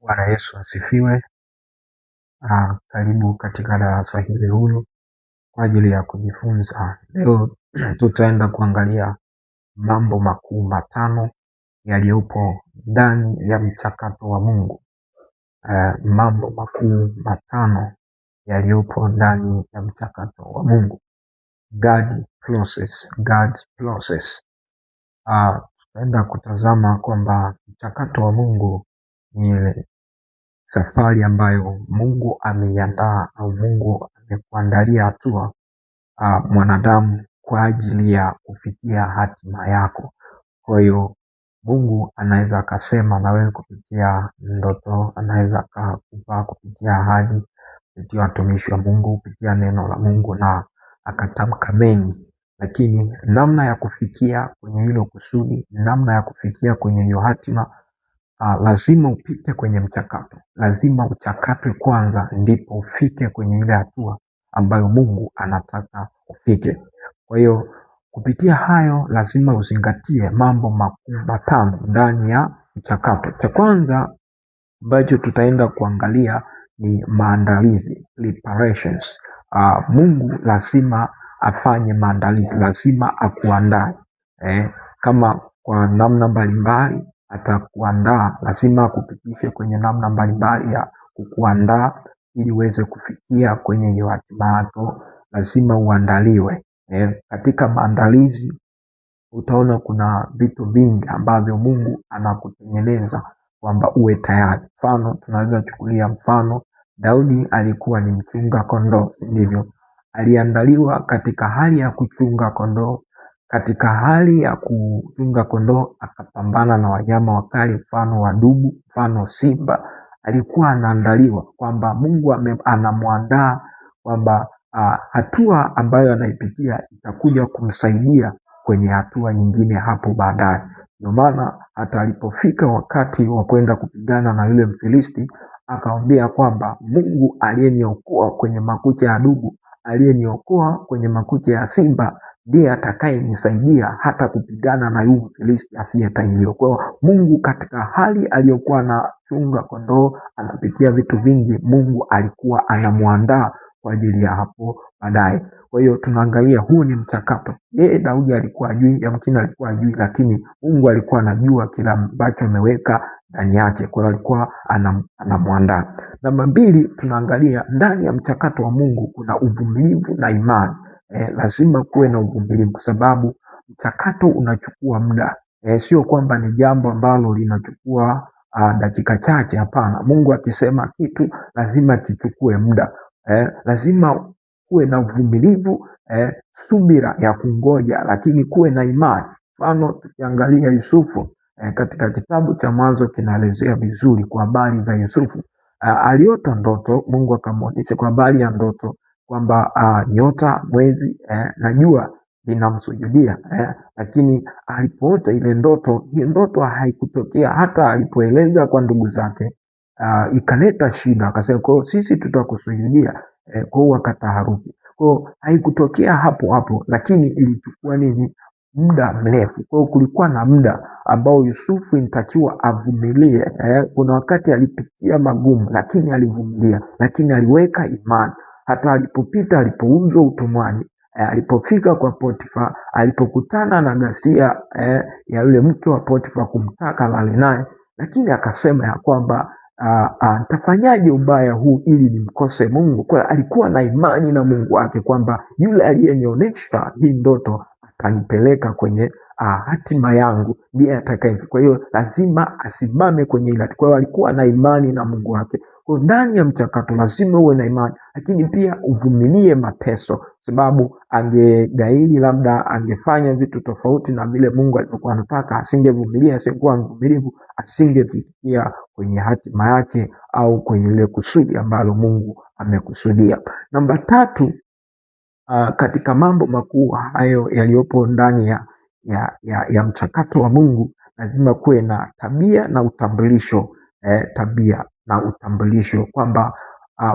Bwana Yesu asifiwe. Karibu katika darasa hili huru kwa ajili ya kujifunza. Leo tutaenda kuangalia mambo makuu matano yaliyopo ndani ya mchakato wa Mungu. Mambo makuu matano yaliyopo ndani ya mchakato wa Mungu. God's process. Tutaenda kutazama kwamba mchakato wa Mungu ni ile safari ambayo Mungu ameiandaa au Mungu amekuandalia hatua mwanadamu kwa ajili ya kufikia hatima yako. Kwa hiyo Mungu anaweza akasema na wewe kupitia ndoto, anaweza akakupa kupitia ahadi, kupitia watumishi wa Mungu, kupitia neno la Mungu na akatamka mengi. Lakini namna ya kufikia kwenye hilo kusudi, namna ya kufikia kwenye hiyo hatima, lazima upite kwenye mchakato. Lazima uchakatwe kwanza ndipo ufike kwenye ile hatua ambayo Mungu anataka ufike. Kwa hiyo kupitia hayo lazima uzingatie mambo makuu matano ndani ya mchakato. Cha kwanza ambacho tutaenda kuangalia ni maandalizi, preparations. Mungu lazima afanye maandalizi, lazima akuandae. Kama kwa namna mbalimbali atakuandaa, lazima akupitishe kwenye namna mbalimbali ya kukuandaa ili uweze kufikia kwenye hiyo hatima yako. Lazima uandaliwe. Katika maandalizi utaona kuna vitu vingi ambavyo Mungu anakutengeneza kwamba uwe tayari. Mfano, tunaweza chukulia mfano, Daudi alikuwa ni mchunga kondoo, ndivyo? Aliandaliwa katika hali ya kuchunga kondoo. Katika hali ya kuchunga kondoo akapambana na wanyama wakali, mfano wadubu, mfano simba. Alikuwa anaandaliwa kwamba Mungu anamuandaa kwamba hatua ambayo anaipitia itakuja kumsaidia kwenye hatua nyingine hapo baadaye. Ndio maana hata alipofika wakati wa kwenda kupigana na yule Mfilisti, akamwambia kwamba Mungu aliyeniokoa kwenye makucha ya dubu, aliyeniokoa kwenye makucha ya simba, ndiye atakayenisaidia hata kupigana na yule Mfilisti asiyetahiriwa. Kwa hiyo Mungu katika hali aliyokuwa na chunga kondoo, anapitia vitu vingi, Mungu alikuwa anamuandaa kwa ajili ya hapo baadaye. Kwa hiyo tunaangalia huu ni mchakato. Daudi alikuwa ajui, yamkini alikuwa ajui, lakini Mungu alikuwa anajua kila ambacho ameweka ndani yake. Kwa hiyo alikuwa anamuandaa. Namba 2, tunaangalia ndani ya mchakato wa Mungu kuna uvumilivu na imani. Lazima kuwe na uvumilivu kwa sababu mchakato unachukua muda. Sio kwamba ni jambo ambalo linachukua dakika chache, hapana. Mungu akisema kitu lazima kichukue muda. Lazima kuwe na uvumilivu, subira ya kungoja, lakini kuwe na imani. Mfano, tukiangalia Yusufu, katika kitabu cha Mwanzo kinaelezea vizuri kwa habari za Yusufu. Aliota ndoto, Mungu akamwonyesha kwa habari ya ndoto kwamba nyota, mwezi na jua linamsujudia, lakini alipoota ile ndoto, hiyo ndoto haikutokea. Hata alipoeleza kwa ndugu zake, ikaleta shida. Akasema kwa sisi tutakusujudia, kwa hiyo wakataharuki. Kwa hiyo haikutokea hapo hapo, lakini ilichukua nini? Muda mrefu. Kwa hiyo kulikuwa na muda ambao Yusufu inatakiwa avumilie. Kuna wakati alipitia magumu, lakini alivumilia, lakini aliweka imani. Hata alipouzwa utumwani, alipofika kwa Potifa, alipokutana na ghasia ya yule mke wa Potifa kumtaka lale naye, lakini akasema ya kwamba nitafanyaje ubaya huu ili nimkose Mungu? Kwa alikuwa na imani na Mungu wake kwamba yule aliyenionyesha hii ndoto atanipeleka kwenye hatima yangu, ndiye atakaye. Kwa hiyo lazima asimame kwenye ile. Kwa hiyo alikuwa na imani na Mungu wake. Kwa ndani ya mchakato lazima uwe na imani, lakini pia uvumilie mateso, sababu angegairi, labda angefanya vitu tofauti na vile Mungu alikuwa anataka, asingevumilia, asingekuwa mvumilivu, asingefikia kwenye hatima yake au kwenye ile kusudi ambalo Mungu amekusudia. Namba 3, katika mambo makuu hayo yaliyopo ndani ya mchakato wa Mungu, lazima kuwe na tabia na utambulisho. Tabia na utambulisho, kwamba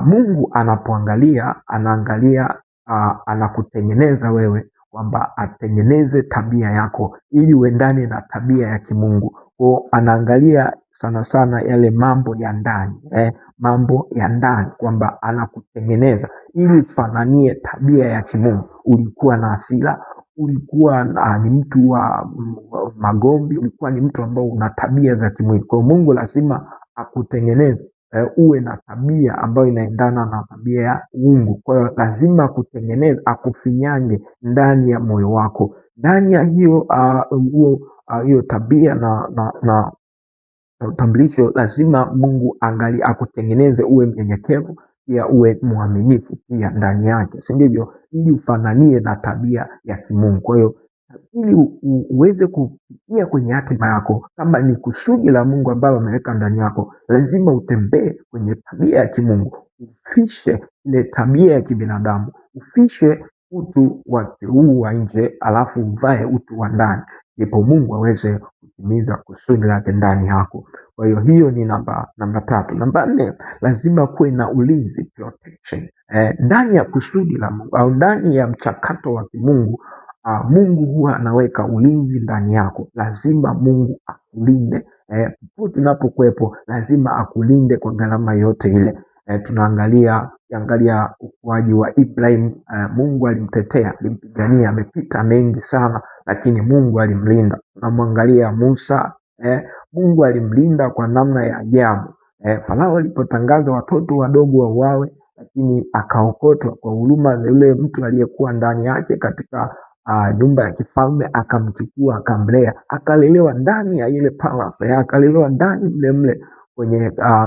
Mungu anapoangalia, anaangalia, anakutengeneza wewe, kwamba atengeneze tabia yako ili uendane na tabia ya kimungu. Kwa anaangalia sana sana yale mambo ya ndani, mambo ya ndani, kwamba anakutengeneza ili ufananie tabia ya kimungu. Ulikuwa na hasira, ulikuwa ni mtu wa magomvi, ulikuwa ni mtu ambao una tabia za kimwili. Kwa Mungu lazima akutengeneze uwe na tabia ambayo inaendana na tabia ya Mungu. Kwa hiyo lazima akutengeneze, akufinyange ndani ya moyo wako, ndani ya hiyo tabia na utambulisho. Lazima Mungu angalia akutengeneze uwe mnyenyekevu, pia uwe mwaminifu pia ndani yake, si ndivyo? Ili ufananie na tabia ya kimungu. Kwa hiyo ili uweze kufikia kwenye hatima yako, kama ni kusudi la Mungu ambalo ameweka ndani yako, lazima utembee kwenye tabia ya kimungu, ufishe ile tabia ya kibinadamu, ufishe utu wa nje, alafu uvae utu wa ndani, ndipo Mungu aweze kutimiza kusudi lake ndani yako. Kwa hiyo ni namba 3. Namba 4, lazima kuwe na ulinzi, protection, ndani ya kusudi la Mungu au ndani ya mchakato wa kimungu. Mungu huwa anaweka ulinzi ndani yako. Lazima Mungu akulinde popote unapokuwepo, lazima akulinde kwa gharama yote ile. Tunaangalia ukuaji wa Ibrahim. Mungu alimtetea, alimpigania, amepita mengi sana, lakini Mungu alimlinda. Tunamwangalia Musa, Mungu alimlinda kwa namna ya ajabu. Farao alipotangaza watoto wadogo wauawe, lakini akaokotwa kwa huruma za yule mtu aliyekuwa ndani yake katika nyumba ya kifalme, akamchukua, akamlea, akalelewa ndani ya ile palace, akalelewa ndani mle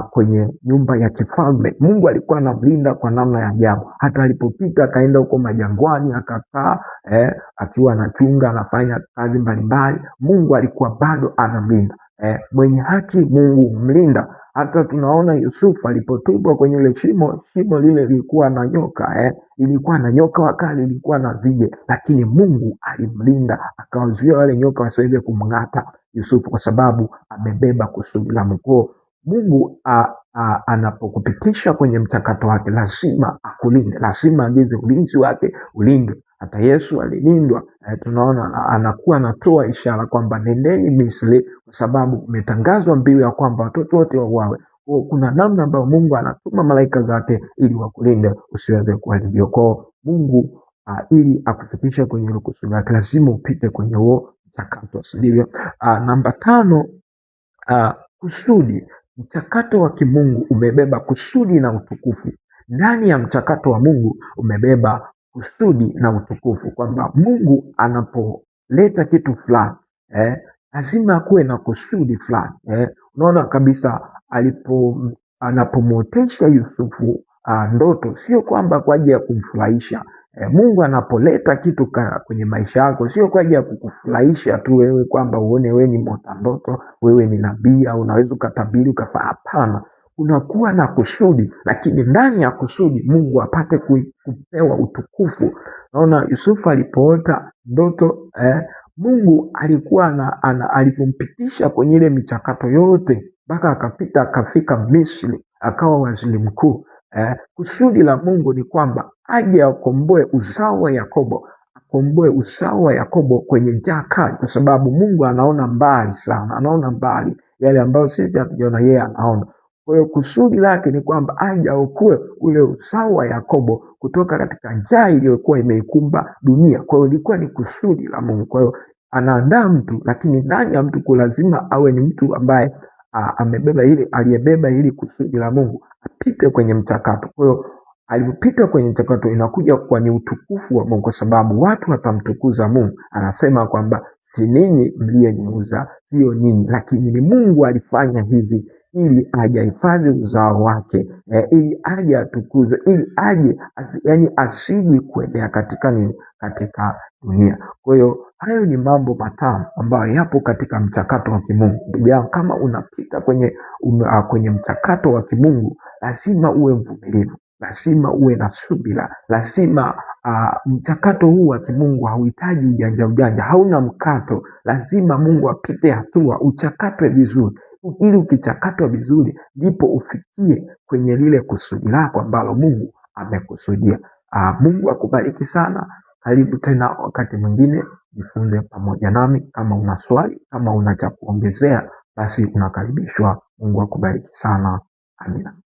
kwenye nyumba ya kifalme. Mungu alikuwa anamlinda kwa namna ya ajabu. Hata alipopita akaenda huko majangwani, akakaa akiwa anachunga, anafanya kazi mbalimbali, Mungu alikuwa bado anamlinda. Mwenye haki Mungu mlinda. Hata tunaona Yusufu alipotupwa kwenye ile shimo lile lilikuwa na nyoka, ilikuwa na nyoka wakali, ilikuwa na nzige, lakini Mungu alimlinda, akawazuia wale nyoka wasiweze kumng'ata Yusufu, kwa sababu amebeba kusudi la Mungu. Mungu anapokupitisha kwenye mchakato wake, lazima akulinde, lazima agize ulinzi wake ulindwe. Hata Yesu alilindwa. Tunaona anakuwa anatoa ishara kwamba nendeni Misri, kwa sababu umetangazwa mbiu ya kwamba watoto wote wauawe. Kuna namna ambayo Mungu anatuma malaika zake ili wakulinde usiweze kuharibiwa. Kwa Mungu ili akufikisha kwenye ile kusudi lake, lazima upite kwenye huo mchakato, sivyo? Namba 5, kusudi. Mchakato wa kimungu umebeba kusudi na utukufu. Ndani ya mchakato wa Mungu umebeba kusudi na utukufu, kwamba Mungu anapoleta kitu fulani lazima kuwe na kusudi fulani. Unaona kabisa anapomwotesha Yusufu ndoto, sio kwamba kwa ajili ya kumfurahisha. Mungu anapoleta kitu kwenye maisha yako, sio kwa ajili ya kukufurahisha tu wewe, kwamba uone wewe ni mota ndoto, wewe ni nabii au unaweza ukatabiri ukafanya. Hapana, unakuwa na kusudi, lakini ndani ya kusudi Mungu apate kupewa utukufu. Naona Yusufu alipoota ndoto, Mungu alikuwa alipompitisha kwenye ile michakato yote mpaka akafika Misri, akawa waziri mkuu. Kusudi la Mungu ni kwamba aje akomboe uzao wa Yakobo, kwenye njaa kali, kwa sababu Mungu anaona mbali sana, anaona mbali yale ambayo sisi hatujaona, yeye anaona. Kwa hiyo kusudi lake ni kwamba aje aokoe ule uzao wa Yakobo kutoka katika njaa iliyokuwa imeikumba dunia. Kwa hiyo ilikuwa ni kusudi la Mungu. Kwa hiyo anaandaa mtu, lakini ndani ya mtu lazima awe ni mtu ambaye aliyebeba ili kusudi la Mungu, apite kwenye mchakato. Kwa hiyo alipopita kwenye mchakato, inakuja kwa ni utukufu wa Mungu, kwa sababu watu watamtukuza Mungu. Anasema kwamba si ninyi mliyeniuza, sio ninyi, lakini ni Mungu alifanya hivi ili aje ahifadhi uzao wake, ili aje atukuzwe, ili aje asiji kuenea katika dunia. Kwa hiyo hayo ni mambo matano ambayo yapo katika mchakato wa kimungu. Kama unapita kwenye mchakato wa kimungu, lazima uwe mvumilivu, lazima uwe na subira, lazima mchakato huu wa kimungu hauhitaji ujanja, hauna mkato. Lazima Mungu apite hatua, uchakatwe vizuri, ili ukichakatwa vizuri ndipo ufikie kwenye lile kusudi lako ambalo Mungu amekusudia. Mungu akubariki sana. Karibu tena wakati mwingine, jifunze pamoja nami. Kama una swali, kama una cha kuongezea, basi unakaribishwa. Mungu akubariki sana. Amina.